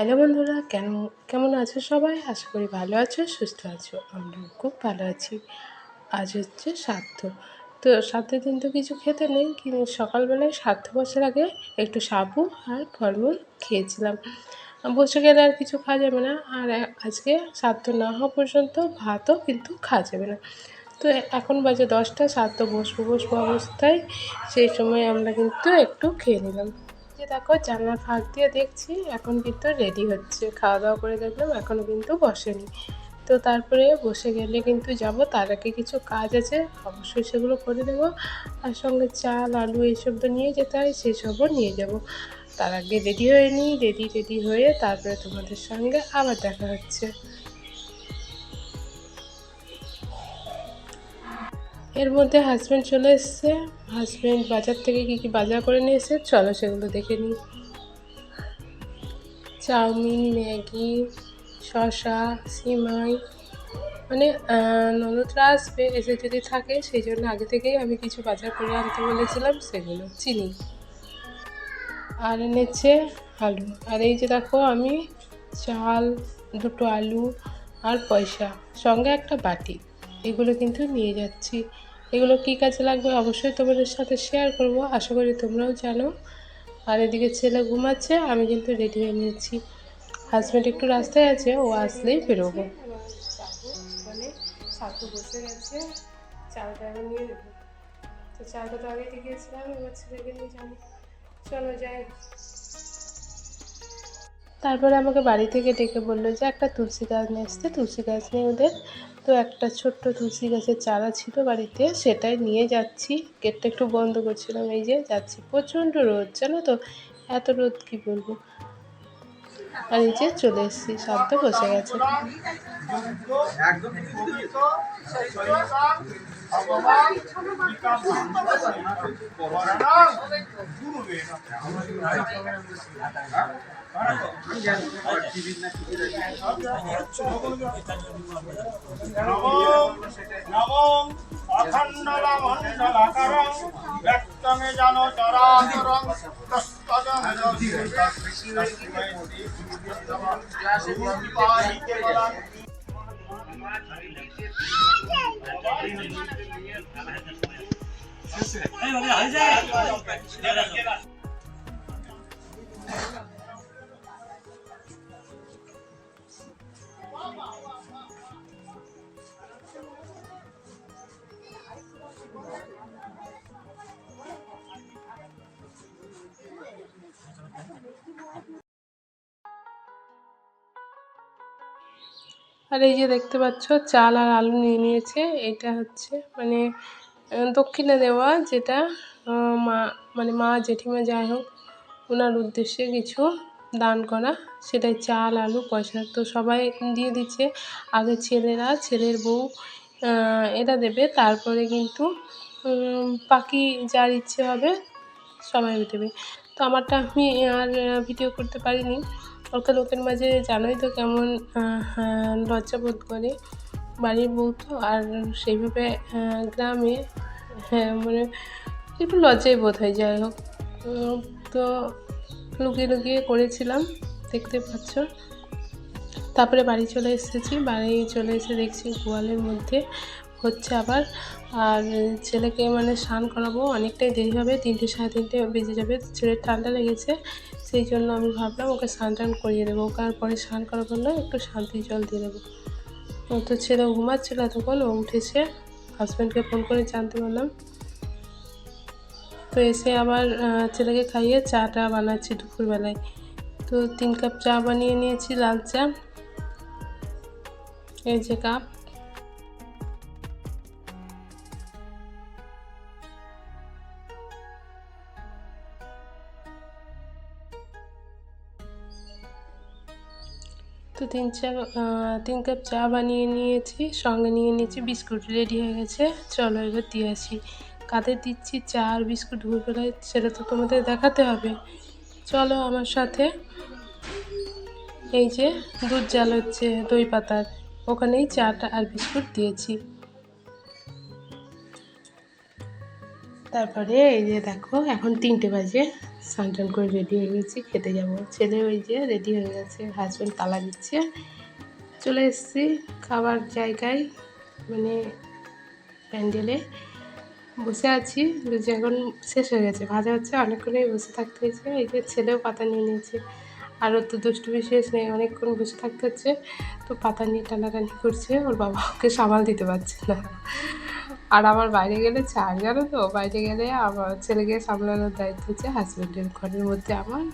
Hello বন্ধুরা, কেমন আছো সবাই? আশা করি ভালো আছো, সুস্থ আছো। আমরাও খুব ভালো আছি। আজ হচ্ছে শ্রাদ্ধ। তো শ্রাদ্ধের দিন তো কিছু খেতে নেই, কিন্তু সকালবেলায় শ্রাদ্ধ বসার আগে একটু সাবু আর ফলমূল খেয়েছিলাম। বসে গেলে আর কিছু খাওয়া যাবে না, আর আজকে শ্রাদ্ধ না হওয়া পর্যন্ত ভাতও কিন্তু খাওয়া যাবে না। তো এখন বাজে 10টা, শ্রাদ্ধ বসবো অবস্থায় সেই সময় আমরা কিন্তু একটু খেয়ে নিলাম। যে দেখো জানলার ফাঁক দিয়ে দেখছি এখন কিন্তু রেডি হচ্ছে, খাওয়া দাওয়া করে দেখলাম এখনও কিন্তু বসেনি। তো তারপরে বসে গেলে কিন্তু যাব, তার আগে কিছু কাজ আছে, অবশ্যই সেগুলো করে দেবো। আর সঙ্গে চাল আলু এইসব তো নিয়ে যেতে হয়, সেসবও নিয়ে যাব। তার আগে রেডি হয়ে নিই, রেডি হয়ে তারপরে তোমাদের সঙ্গে আবার দেখা হচ্ছে। এর মধ্যে হাজব্যান্ড চলে এসছে। হাজব্যান্ড বাজার থেকে কী বাজার করে নিয়ে এসে, চলো সেগুলো দেখে নিই। চাউমিন, ম্যাগি, শসা, সিমাই, মানে ননদরা আসবে, এসে যদি থাকে সেই জন্য আগে থেকেই আমি কিছু বাজার করে আনতে বলেছিলাম, সেগুলো চিনি। আর এনেছে আলু। আর এই যে দেখো আমি চাল, দুটো আলু আর পয়সা, সঙ্গে একটা বাটি, এগুলো কিন্তু নিয়ে যাচ্ছি। এগুলো কী কাজে লাগবে অবশ্যই তোমাদের সাথে শেয়ার করব, আশা করি তোমরাও জানো। আর এদিকে ছেলে ঘুমাচ্ছে, আমি কিন্তু রেডি হয়ে নিয়েছি। হাজব্যান্ড একটু রাস্তায় আছে, ও আসলেই বেরোবো। মানে সাথে বসে গেছে, চালটা এখন নিয়ে দেবো। তো চালটা তো আগে দিয়ে গিয়েছিলাম, এবার ছেলেকে নিয়ে যাবো। চলো যাই। তারপরে আমাকে বাড়ি থেকে ডেকে বললো যে একটা তুলসী গাছ নিয়ে আসতে, তুলসী গাছ নিয়ে ওদের। তো একটা ছোট্ট তুলসী গাছের চারা ছিল বাড়িতে, সেটাই নিয়ে যাচ্ছি। গেটটা একটু বন্ধ করছিলাম, এই যে যাচ্ছি। প্রচণ্ড রোদ, জানো তো, এত রোদ কি বলবো। আর এই যে চলে এসেছি, শ্রাদ্ধ বসে গেছে। অখণ্ডমণ্ডলাকারং ব্যক্তমে জানো চরাচরং আর এই যে দেখতে পাচ্ছ চাল আর আলু নিয়ে নিয়েছে। এটা হচ্ছে মানে দক্ষিণা দেওয়া, যেটা মা জেঠিমা যাই হোক ওনার উদ্দেশ্যে কিছু দান করা, সেটাই চাল আলু পয়সা। তো সবাই দিয়ে দিচ্ছে, আগে ছেলেরা, ছেলের বউ এরা দেবে, তারপরে কিন্তু বাকি যার ইচ্ছে হবে সবাই দেবে। তো আমারটা আমি আর ভিডিও করতে পারিনি, অত লোকের মাঝে জানোই তো কেমন লজ্জা বোধ করে বাড়ির বউ তো। আর সেইভাবে গ্রামে মানে একটু লজ্জাই বোধ হয়, যাই হোক। তো লুকিয়ে করেছিলাম, দেখতে পাচ্ছ। তারপরে বাড়ি চলে এসেছি, বাড়ি চলে এসে দেখছি গোয়ালের মধ্যে হচ্ছে আবার। আর ছেলেকে মানে স্নান করাবো, অনেকটাই দেরি হবে, 3টে সাড়ে 3টে বেজে যাবে। ছেলের ঠান্ডা লেগেছে, সেই জন্য আমি ভাবলাম ওকে স্নান টান করিয়ে দেবো। ওকে আর পরে স্নান করাবো না, একটু শান্তি জল দিয়ে দেবো। তো ছেলে ঘুমাচ্ছিল, তখন ও উঠেছে, হাজব্যান্ডকে ফোন করে জানতে পারলাম। তো এসে আবার ছেলেকে খাইয়ে চাটা বানাচ্ছি দুপুরবেলায়। তো 3 কাপ চা বানিয়ে নিয়েছি, লাল চা, এই যে কাপ। তো 3 কাপ চা বানিয়ে নিয়েছি, সঙ্গে নিয়ে নিয়েছি বিস্কুট, রেডি হয়ে গেছে। চলো এবার দিয়ে আসি। কাদের দিচ্ছি চা আর বিস্কুট দুপুরবেলায়, সেটা তো তোমাদের দেখাতে হবে। চলো আমার সাথে। এই যে দুধ জাল হচ্ছে দই পাতার, ওখানেই চাটা আর বিস্কুট দিয়েছি। তারপরে এই যে দেখো এখন 3টে বাজে, স্নান টান করে রেডি হয়ে গেছি, খেতে যাব। ছেলে ওই যে রেডি হয়ে গেছে, হাজব্যান্ড তালা দিচ্ছে। চলে এসেছি খাবার জায়গায়, মানে প্যান্ডেলে বসে আছি। লুচি এখন শেষ হয়ে গেছে, ভাজা হচ্ছে, অনেকক্ষণই বসে থাকতে হয়েছে। এই যে ছেলেও পাতা নিয়ে নিয়েছে, আর ওর তো দুষ্টুমি শেষ নেই, অনেকক্ষণ বসে থাকতে হচ্ছে। তো পাতা নিয়ে টানাটানি করছে, ওর বাবা ওকে সামাল দিতে পারছে না। আর আমার বাইরে গেলে ছাড়, জানো তো, বাইরে গেলে আমার ছেলেকে সামলানোর দায়িত্ব হচ্ছে হাজব্যান্ডের, ঘরের মধ্যে আমার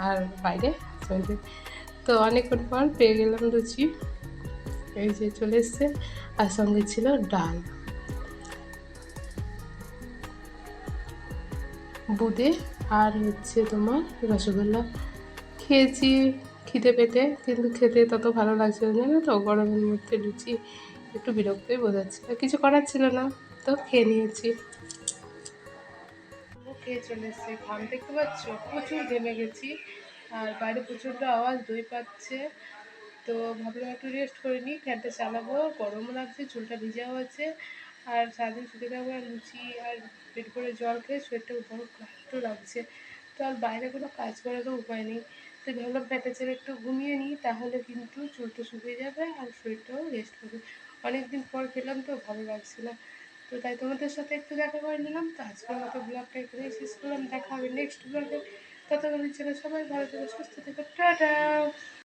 আর বাইরে হাজব্যান্ডের। তো অনেকক্ষণ পর পেয়ে গেলাম লুচি, এই যে চলে এসছে, আর সঙ্গে ছিল ডাল, বোঁদে, আর হচ্ছে তোমার রসগোল্লা। খেয়েছি খিদে পেটে, কিন্তু খেতে তত ভালো লাগছিল না, জানো তো, গরমের মধ্যে লুচি একটু বিরক্তই বোঝাচ্ছিল, কিছু করার ছিল না, তো খেয়ে নিয়েছি। ও খেয়ে চলে এসছে, ঘাম দেখতে পাচ্ছ, প্রচুর ঘেমে গেছি, আর বাইরে প্রচণ্ড আওয়াজ, দই পাচ্ছে। তো ভাবলাম একটু রেস্ট করে নিই, ফ্যানটা চালাবো, গরমও লাগছে, চুলটা ভিজাও আছে, আর সারাদিন শুতে থাকবো, আর লুচি আর পেট করে জল খেয়ে শরীরটা বড় ক্লান্ত লাগছে। তো আর বাইরে কোনো কাজ করারও উপায় নেই, তো ভাবলাম ফ্যানটা ছেড়ে একটু ঘুমিয়ে নিই, তাহলে কিন্তু চুলটা শুকিয়ে যাবে আর শরীরটাও রেস্ট পাবে। অনেকদিন পর খেলাম তো ভালো লাগছে না, তো তাই তোমাদের সাথে একটু দেখা করে নিলাম। তো আজকের মতো ব্লগটা এখানেই শেষ করলাম, দেখা হবে নেক্সট ব্লগে। ততক্ষণের জন্য সবাই ভালো থেকো, সুস্থ থেকো, টাটা।